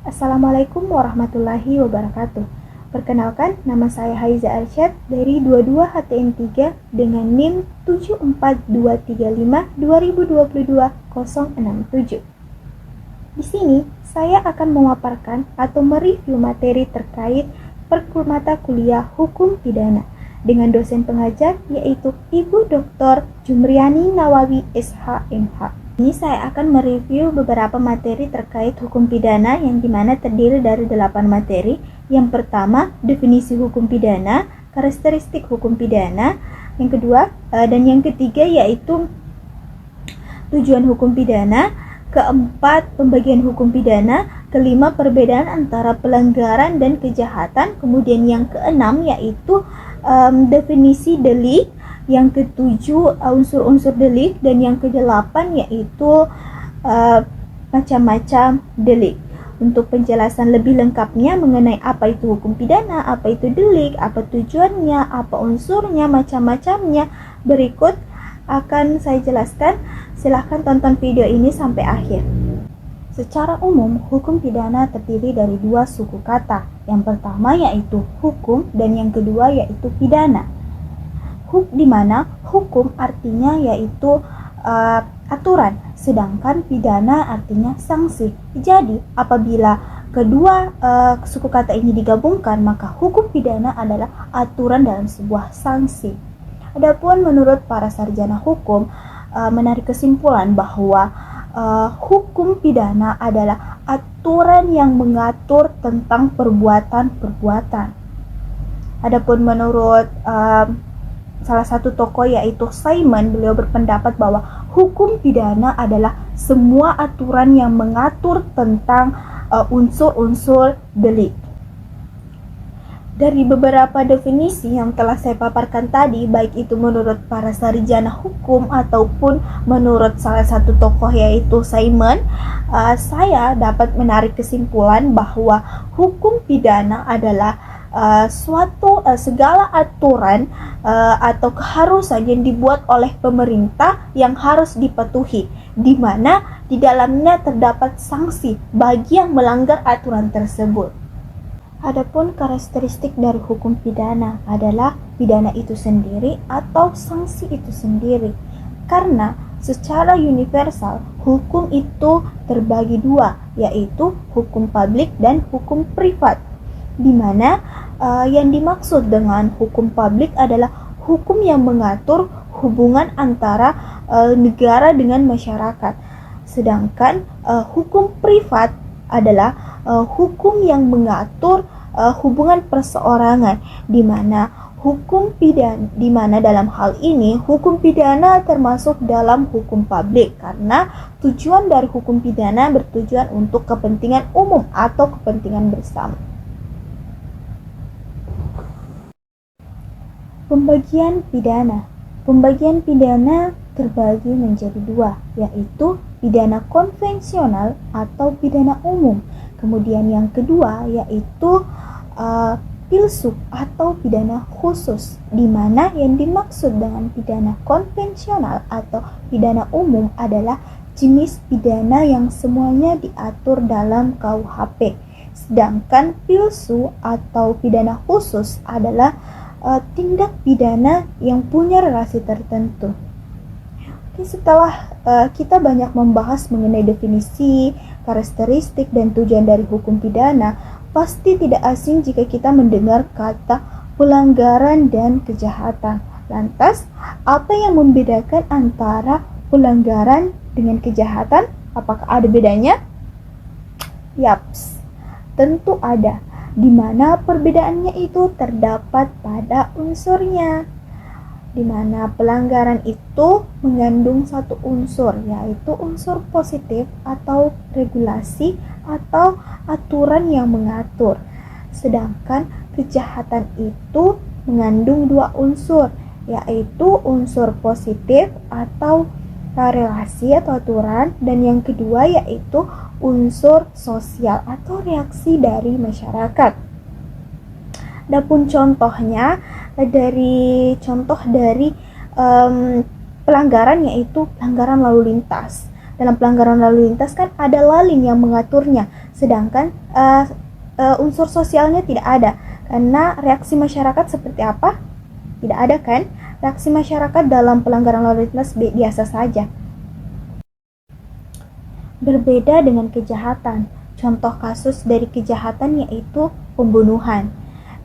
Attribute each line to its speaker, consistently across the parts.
Speaker 1: Assalamualaikum warahmatullahi wabarakatuh. Perkenalkan, nama saya Haiza Arsyad dari 22 HTM 3 dengan NIM 74235-2022-067. Di sini, saya akan memaparkan atau mereview materi terkait mata kuliah Hukum Pidana dengan dosen pengajar yaitu Ibu Dr. Jumriani Nawawi SH.MH. Ini saya akan mereview beberapa materi terkait hukum pidana yang dimana terdiri dari 8 materi. Yang pertama, definisi hukum pidana, karakteristik hukum pidana. Yang kedua dan yang ketiga yaitu tujuan hukum pidana. Keempat, pembagian hukum pidana. Kelima, perbedaan antara pelanggaran dan kejahatan. Kemudian yang keenam yaitu definisi delik. Yang ketujuh, unsur-unsur delik. Dan yang kedelapan yaitu macam-macam delik. Untuk penjelasan lebih lengkapnya mengenai apa itu hukum pidana, apa itu delik, apa tujuannya, apa unsurnya, macam-macamnya, berikut akan saya jelaskan. Silahkan tonton video ini sampai akhir. Secara umum, hukum pidana terdiri dari 2 suku kata. Yang pertama yaitu hukum dan yang kedua yaitu pidana. Di mana hukum artinya yaitu aturan, sedangkan pidana artinya sanksi. Jadi, apabila kedua suku kata ini digabungkan, maka hukum pidana adalah aturan dalam sebuah sanksi. Adapun menurut para sarjana hukum, menarik kesimpulan bahwa hukum pidana adalah aturan yang mengatur tentang perbuatan-perbuatan. Adapun menurut salah satu tokoh yaitu Simon, beliau berpendapat bahwa hukum pidana adalah semua aturan yang mengatur tentang unsur-unsur delik. Dari beberapa definisi yang telah saya paparkan tadi, baik itu menurut para sarjana hukum ataupun menurut salah satu tokoh yaitu Simon, saya dapat menarik kesimpulan bahwa hukum pidana adalah segala aturan atau keharusan yang dibuat oleh pemerintah yang harus dipatuhi, di mana di dalamnya terdapat sanksi bagi yang melanggar aturan tersebut. Adapun karakteristik dari hukum pidana adalah pidana itu sendiri atau sanksi itu sendiri. Karena secara universal hukum itu terbagi 2, yaitu hukum publik dan hukum privat. Di mana yang dimaksud dengan hukum publik adalah hukum yang mengatur hubungan antara negara dengan masyarakat. Sedangkan hukum privat adalah hukum yang mengatur hubungan perseorangan, di mana dalam hal ini hukum pidana termasuk dalam hukum publik karena tujuan dari hukum pidana bertujuan untuk kepentingan umum atau kepentingan bersama. Pembagian pidana terbagi menjadi 2, yaitu pidana konvensional atau pidana umum. Kemudian yang kedua yaitu pilsub atau pidana khusus, di mana yang dimaksud dengan pidana konvensional atau pidana umum adalah jenis pidana yang semuanya diatur dalam KUHP. Sedangkan pilsu atau pidana khusus adalah tindak pidana yang punya relasi tertentu. Oke, setelah kita banyak membahas mengenai definisi, karakteristik, dan tujuan dari hukum pidana, pasti tidak asing jika kita mendengar kata pelanggaran dan kejahatan. Lantas, apa yang membedakan antara pelanggaran dengan kejahatan? Apakah ada bedanya? Yaps, tentu ada. Di mana perbedaannya itu terdapat pada unsurnya, di mana pelanggaran itu mengandung satu unsur, yaitu unsur positif atau regulasi atau aturan yang mengatur. Sedangkan kejahatan itu mengandung 2 unsur, yaitu unsur positif atau relasi atau aturan, dan yang kedua yaitu unsur sosial atau reaksi dari masyarakat. Adapun contohnya dari pelanggaran yaitu pelanggaran lalu lintas. Dalam pelanggaran lalu lintas kan ada lalin yang mengaturnya. sedangkan unsur sosialnya tidak ada. Karena reaksi masyarakat seperti apa? Tidak ada kan? Reaksi masyarakat dalam pelanggaran lalu lintas biasa saja. Berbeda dengan kejahatan. Contoh kasus dari kejahatan yaitu pembunuhan,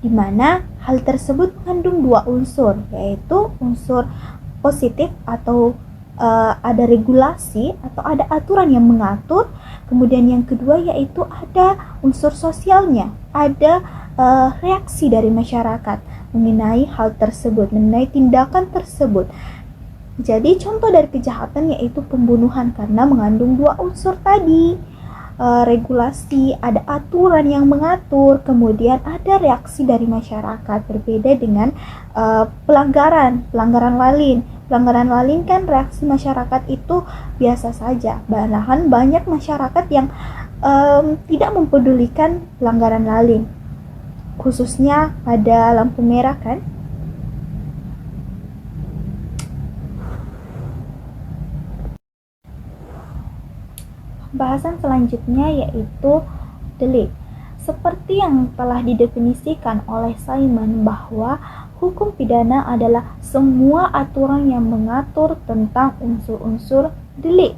Speaker 1: di mana hal tersebut mengandung dua unsur, yaitu unsur positif atau ada regulasi atau ada aturan yang mengatur. Kemudian yang kedua yaitu ada unsur sosialnya, ada reaksi dari masyarakat mengenai hal tersebut, mengenai tindakan tersebut. Jadi contoh dari kejahatan yaitu pembunuhan karena mengandung dua unsur tadi, regulasi, ada aturan yang mengatur, kemudian ada reaksi dari masyarakat. Berbeda dengan pelanggaran lalin. Pelanggaran lalin kan reaksi masyarakat itu biasa saja. Bahkan banyak masyarakat yang tidak mempedulikan pelanggaran lalin, khususnya pada lampu merah kan. Bahasan selanjutnya yaitu delik. Seperti yang telah didefinisikan oleh Simon bahwa hukum pidana adalah semua aturan yang mengatur tentang unsur-unsur delik.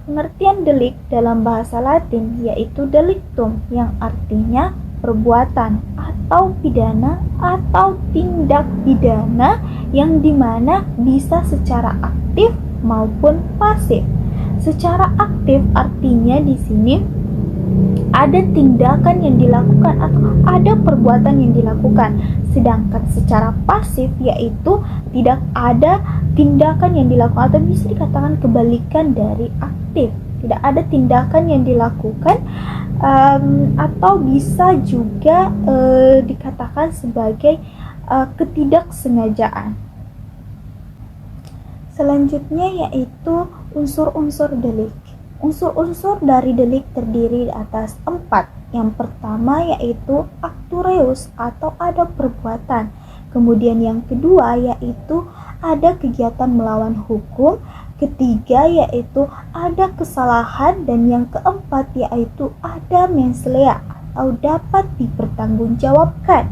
Speaker 1: Pengertian delik dalam bahasa Latin yaitu delictum, yang artinya perbuatan atau pidana atau tindak pidana yang dimana bisa secara aktif maupun pasif. Secara aktif artinya di sini ada tindakan yang dilakukan atau ada perbuatan yang dilakukan. Sedangkan secara pasif yaitu tidak ada tindakan yang dilakukan, atau bisa dikatakan kebalikan dari aktif. Tidak ada tindakan yang dilakukan, atau bisa juga dikatakan sebagai ketidaksengajaan. Selanjutnya yaitu unsur-unsur delik. Unsur-unsur dari delik terdiri atas 4. Yang pertama yaitu actu reus atau ada perbuatan. Kemudian yang kedua yaitu ada kegiatan melawan hukum. Ketiga yaitu ada kesalahan, dan yang keempat yaitu ada mens rea atau dapat dipertanggungjawabkan.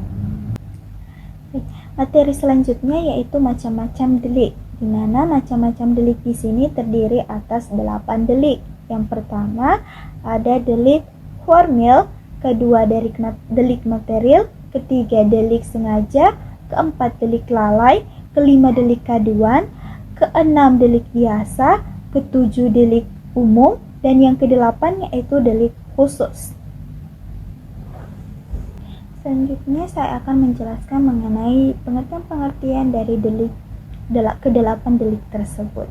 Speaker 1: Materi selanjutnya yaitu macam-macam delik, di mana macam-macam delik di sini terdiri atas 8 delik. Yang pertama ada delik formil, kedua delik material, ketiga delik sengaja, keempat delik lalai, kelima delik kaduan, keenam delik biasa, ketujuh delik umum, dan yang kedelapan yaitu delik khusus. Selanjutnya saya akan menjelaskan mengenai pengertian-pengertian dari kedelapan delik tersebut.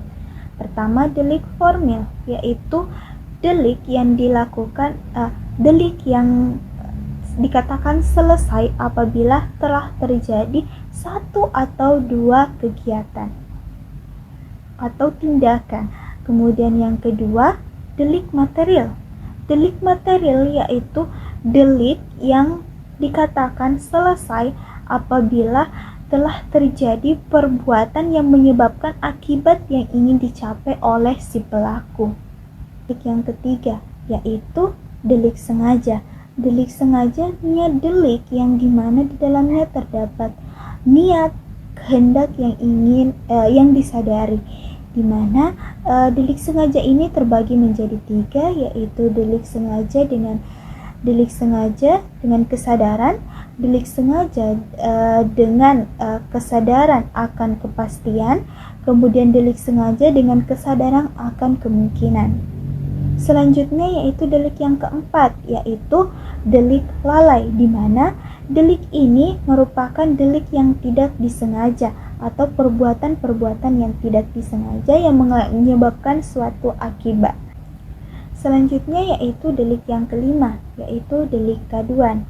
Speaker 1: Pertama, delik formil, yaitu delik yang dilakukan delik yang dikatakan selesai apabila telah terjadi satu atau dua kegiatan atau tindakan. Kemudian yang kedua, delik material. Delik material yaitu delik yang dikatakan selesai apabila telah terjadi perbuatan yang menyebabkan akibat yang ingin dicapai oleh si pelaku. Delik yang ketiga yaitu delik sengaja. Delik sengaja niat delik yang dimana di dalamnya terdapat niat, kehendak yang ingin yang disadari, dimana delik sengaja ini terbagi menjadi 3, yaitu delik sengaja dengan kesadaran, delik sengaja dengan kesadaran akan kepastian, kemudian delik sengaja dengan kesadaran akan kemungkinan. Selanjutnya yaitu delik yang keempat, yaitu delik lalai, di mana delik ini merupakan delik yang tidak disengaja atau perbuatan-perbuatan yang tidak disengaja yang menyebabkan suatu akibat. Selanjutnya yaitu delik yang kelima, yaitu delik kaduan.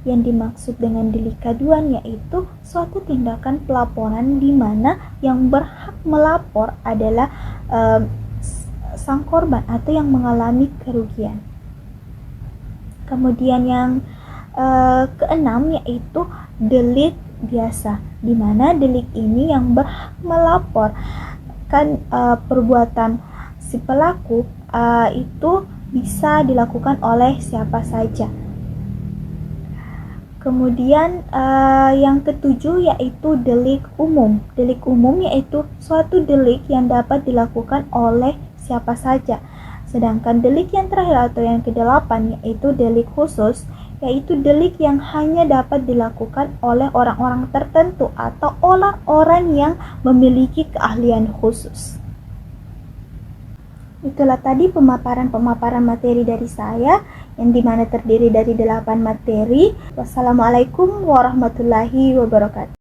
Speaker 1: Yang dimaksud dengan delik kaduan yaitu suatu tindakan pelaporan di mana yang berhak melapor adalah sang korban atau yang mengalami kerugian. Kemudian yang keenam yaitu delik biasa, di mana delik ini yang berhak melaporkan perbuatan si pelaku itu bisa dilakukan oleh siapa saja. Kemudian yang ketujuh yaitu delik umum. Delik umum yaitu suatu delik yang dapat dilakukan oleh siapa saja. Sedangkan delik yang terakhir atau yang kedelapan yaitu delik khusus, yaitu delik yang hanya dapat dilakukan oleh orang-orang tertentu atau orang-orang yang memiliki keahlian khusus. Itulah tadi pemaparan materi dari saya, yang dimana terdiri dari 8 materi. Wassalamualaikum warahmatullahi wabarakatuh.